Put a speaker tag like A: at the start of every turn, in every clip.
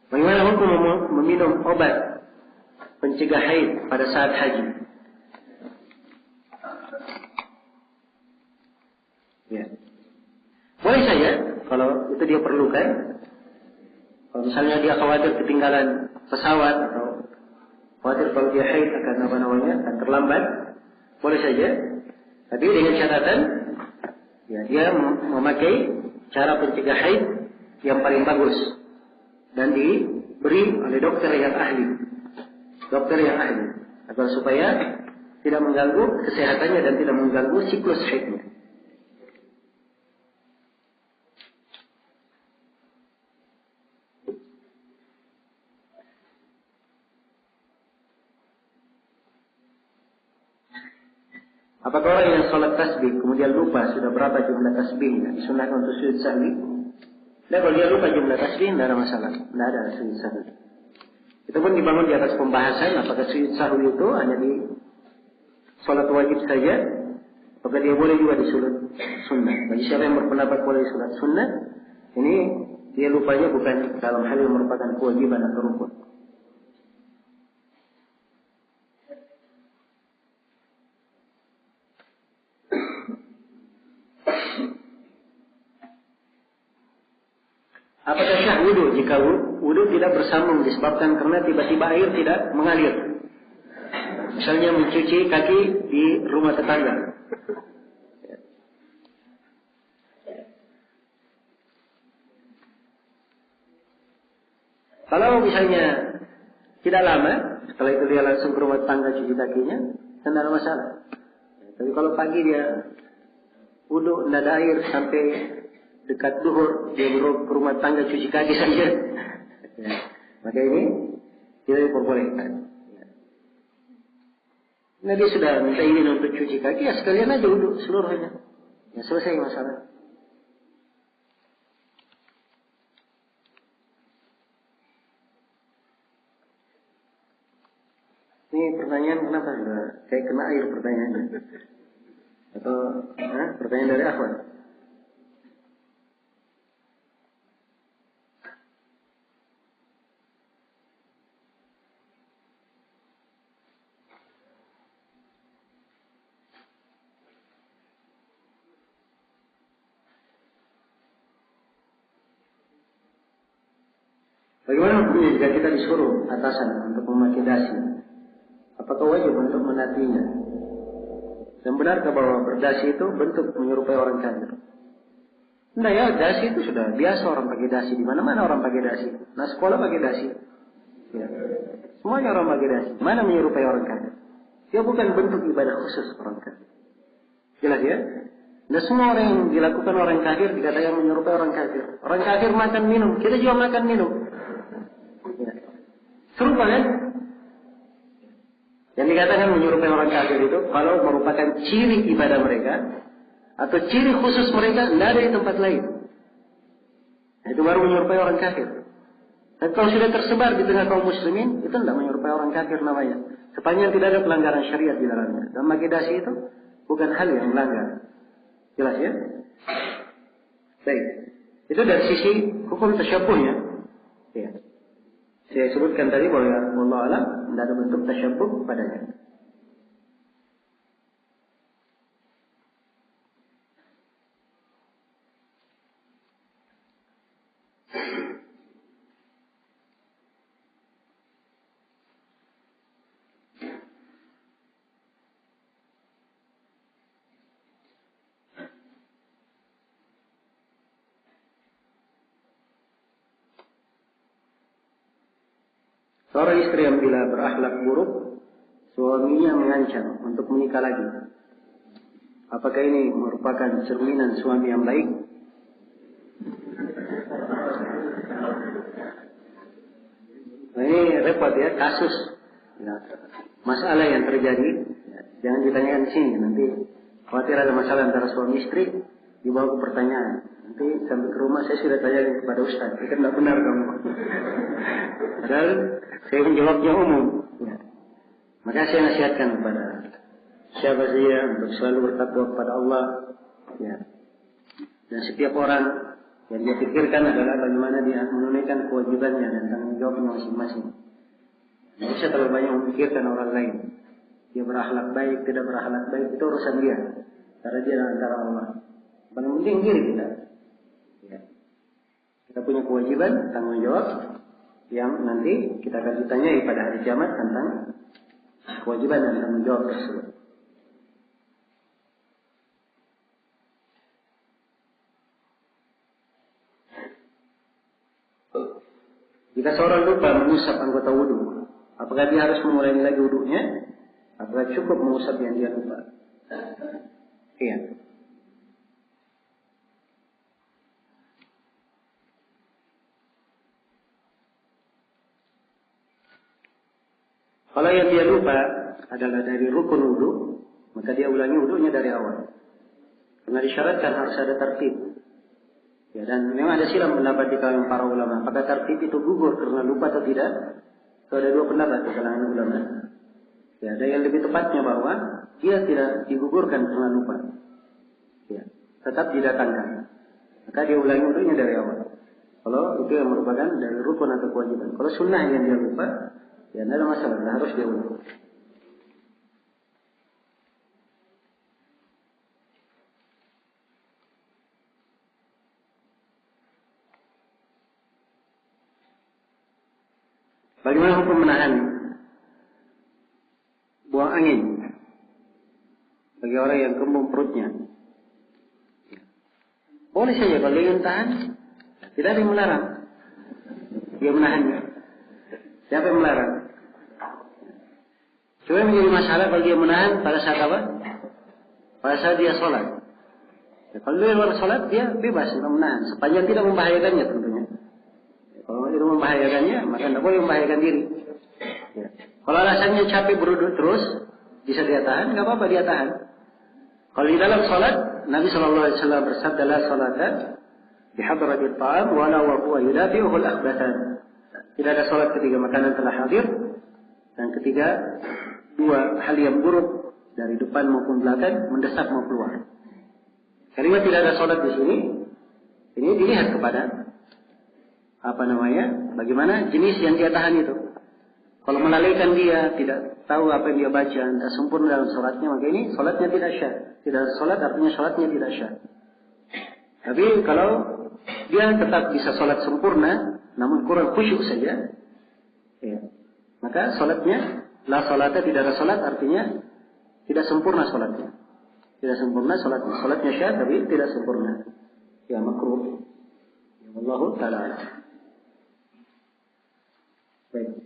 A: Bagaimana hukum meminum obat pencegah haid pada saat haji? Ya. Boleh saja kalau itu dia perlukan. Kalau misalnya dia khawatir ketinggalan pesawat atau khawatir kalau dia haid akan terlambat, boleh saja. Tapi dengan catatan, ya, dia memakai cara pencegah haid yang paling bagus dan diberi oleh dokter yang ahli, agar supaya tidak mengganggu kesehatannya dan tidak mengganggu siklus haidnya. Apakah orang yang sholat tasbih kemudian lupa sudah berapa jumlah tasbihnya disunahkan untuk sujud sahwi? Dan kalau dia lupa jumlah tasbih, tidak ada masalah, tidak ada sujud sahwi. Itu pun dibangun di atas pembahasan apakah sujud sahwi itu hanya di sholat wajib saja, apakah dia boleh juga di sholat sunnah. Bagi siapa yang berpendapat boleh di sholat sunnah, ini dia lupanya bukan dalam hal yang merupakan kewajiban atau rukun. Apakah sah wudu jika wudu tidak bersambung disebabkan karena tiba-tiba air tidak mengalir? Misalnya mencuci kaki di rumah tetangga. Kalau misalnya tidak lama, setelah itu dia langsung ke rumah tetangga cuci kakinya, tidak ada masalah. Tapi kalau pagi dia wudu tidak ada air sampai dekat duhur, dia ke rumah tangga cuci kaki saja, ya, maka ini tidak diperbolehkan. Nah, dia sudah minta izin untuk cuci kaki, ya sekalian aja wudhu seluruhnya, ya selesai masalah. Ini pertanyaan kenapa kayak kena air pertanyaannya? Atau pertanyaan dari akhwat? Bagaimana hukumnya jika kita disuruh atasan untuk memakai dasi? Apakah wajib untuk menaatinya? Dan benarkah bahwa berdasi itu bentuk menyerupai orang kafir? Nah ya, dasi itu sudah biasa orang pakai dasi. Di mana-mana orang pakai dasi. Nah, sekolah pakai dasi. Ya. Semuanya orang pakai dasi. Mana menyerupai orang kafir? Dia bukan bentuk ibadah khusus orang kafir. Jelas ya? Nah, semua orang yang dilakukan orang kafir dikatakan menyerupai orang kafir. Orang kafir makan minum, kita juga makan minum. Ya. Serupa kan? Yang dikatakan menyerupai orang kafir itu kalau merupakan ciri ibadah mereka atau ciri khusus mereka, tidak ada di tempat lain. Nah, itu baru menyerupai orang kafir. Dan kalau sudah tersebar di tengah kaum muslimin, itu tidak menyerupai orang kafir namanya. Sepanjang tidak ada pelanggaran syariat di dalamnya. Dan magidasi itu bukan hal yang melanggar. Jelas ya? Baik. Itu dari sisi hukum tasyabuhnya. Ya. Saya sebutkan tadi bahwa wallahu a'lam tidak ada bentuk tasyabuh padanya. Seorang istri yang bila berakhlak buruk, suaminya mengancam untuk menikah lagi. Apakah ini merupakan cerminan suami yang baik? Nah, ini repot ya, kasus. Ya, masalah yang terjadi. Ya, jangan ditanyakan di sini. Nanti khawatir ada masalah antara suami istri, dibawa ke pertanyaan. Nanti sampai ke rumah saya sudah tanya kepada Ustaz. Itu tidak benar kamu. Padahal saya menjawabnya umum. Ya. Maka saya nasihatkan kepada siapa saja untuk selalu bertakwa kepada Allah. Ya. Dan setiap orang Yang dia pikirkan adalah bagaimana dia menunaikan kewajibannya dan tanggung jawabnya masing-masing. Tidak usah terlalu banyak memikirkan orang lain. Dia berakhlak baik, tidak berakhlak baik, itu urusan dia. Karena dia antara Allah. Paling penting diri kita. Ya. Kita punya kewajiban, tanggung jawab, yang nanti kita akan ditanyai pada hari kiamat tentang kewajiban dan tanggung jawab tersebut. Jika seorang lupa mengusap anggota wudu, apakah dia harus memulai lagi wudunya? Apakah cukup mengusap yang dia lupa? Iya. Kalau yang dia lupa adalah dari rukun wudu, maka dia ulangi wudunya dari awal. Karena disyaratkan harus ada tertib. Ya, dan memang ada silang pendapat di kalangan para ulama. Apakah tertib itu gugur karena lupa atau tidak? Itu ada dua pendapat di kalangan ulama. Ya, ada yang lebih tepatnya bahwa dia tidak digugurkan karena lupa. Ya, tetap didatangkan. Maka dia ulangi wudunya dari awal. Kalau itu yang merupakan dari rukun atau kewajiban. Kalau sunnah yang dia lupa, ya tidak ada masalah, tidak harus dia ulang. Bagaimana hukum menahan buang angin bagi orang yang kembung perutnya? Boleh saja kalau dia ingin tahan, tidak ada yang melarang. Dia menahannya. Siapa yang melarang? Cuma menjadi masalah kalau dia menahan pada saat apa? Pada saat dia sholat. Ya, kalau dia luar sholat, dia bebas untuk menahan, sepanjang tidak membahayakannya tentunya. Kalau itu membahayakannya, maka tidak boleh membahayakan diri. Ya. Kalau alasannya capek beruduk terus, bisa dia tahan, nggak apa-apa dia tahan. Kalau di dalam sholat, Nabi SAW bersabda, la sholata bihadratil ta'am, wala wa huwa yudafi'uhul akhbatan. Tidak ada sholat ketika makanan telah hadir, dan ketika dua hal yang buruk dari depan maupun belakang mendesak mau keluar. Kalimat tidak ada sholat di sini, ini dilihat kepada bagaimana jenis yang dia tahan itu. Kalau melalaikan dia, tidak tahu apa yang dia baca, tidak sempurna dalam sholatnya, maka ini sholatnya tidak syah. Tidak sholat artinya sholatnya tidak syah. Tapi kalau dia tetap bisa sholat sempurna, namun kurang khusyuk saja, ya, maka sholatnya la sholata, tidak ada sholat artinya tidak sempurna sholatnya. Tidak sempurna sholatnya. Sholatnya syah tapi tidak sempurna. Ya makruh. Ya Allah Ta'ala. Baik.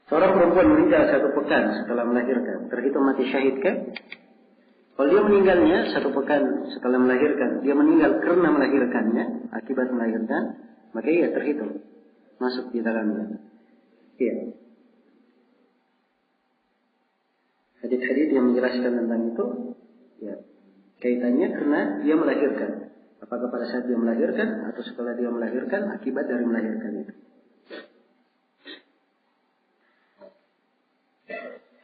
A: Seorang perempuan meninggal 1 pekan setelah melahirkan, terhitung mati syahid kan? Kalau dia meninggalnya 1 pekan setelah melahirkan, dia meninggal karena melahirkannya, akibat melahirkan, maka ia terhitung masuk di dalamnya. Iya. Hadis-hadis yang menjelaskan tentang itu, ya, kaitannya karena dia melahirkan. Apakah pada saat dia melahirkan atau setelah dia melahirkan, akibat dari melahirkan itu.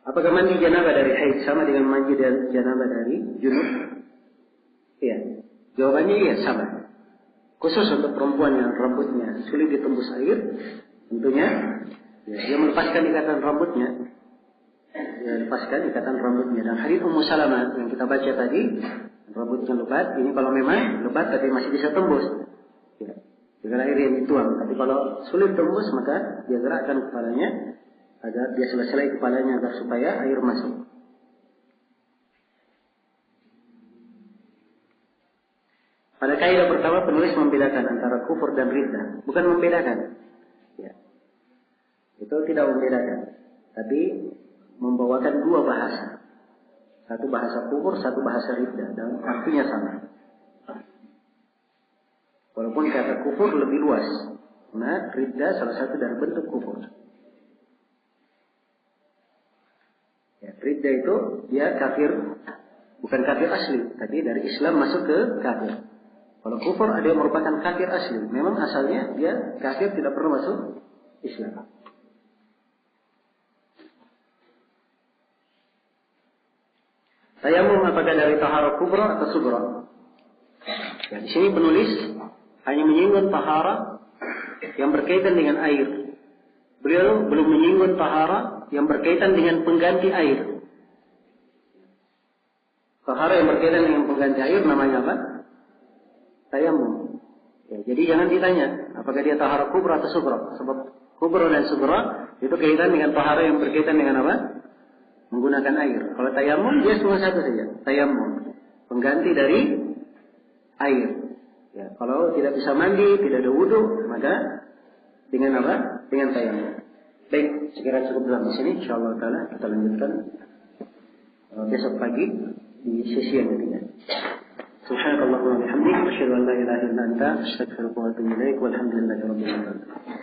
A: Apakah mandi janabah dari haid sama dengan mandi janabah dari junub? Iya. Jawabannya iya, sama. Khusus untuk perempuan yang rambutnya sulit ditembus air, tentunya ya, dia melepaskan ikatan rambutnya. Dia lepaskan ikatan rambutnya. Dan hadits Ummu Salamah yang kita baca tadi, rambutnya lebat, ini kalau memang lebat tapi masih bisa tembus. Ya. Dengan air yang dituang. Tapi kalau sulit tembus, maka dia gerakkan kepalanya agar dia selesai kepalanya agar supaya air masuk. Pada kaidah pertama penulis membedakan antara kufur dan riddah, bukan membedakan. Ya. Itu tidak membedakan, tapi membawakan dua bahasa. Satu bahasa kufur, satu bahasa riddah, dan artinya sama. Walaupun kata kufur lebih luas, nah riddah salah satu dari bentuk kufur. Ya, riddah itu dia kafir, bukan kafir asli, tapi dari Islam masuk ke kafir. Kalau kufur ada yang merupakan kafir asli, memang asalnya dia kafir tidak pernah masuk Islam. Tayamum apakah dari taharah kubra atau sugra? Ya, di sini penulis hanya menyinggung taharah yang berkaitan dengan air. Beliau belum menyinggung taharah yang berkaitan dengan pengganti air. Taharah yang berkaitan dengan pengganti air namanya apa? Tayamum. Ya, jadi jangan ditanya apakah dia taharah kubra atau sugra. Sebab kubra dan sugra itu kaitan dengan taharah yang berkaitan dengan apa? Menggunakan air. Kalau tayamum dia cuma satu saja. Tayamum. Pengganti dari air. Ya, kalau tidak bisa mandi, tidak ada wudu, maka dengan apa? Dengan tayamum. Baik, segera cukup dalam di sini. Insyaallah taala kita lanjutkan besok pagi di sesi yang ketiga. Subhanakallahumma wa bihamdika asyhadu an la ilaha illa anta astaghfiruka wa atubu ilaik. Walhamdulillahirabbil alamin.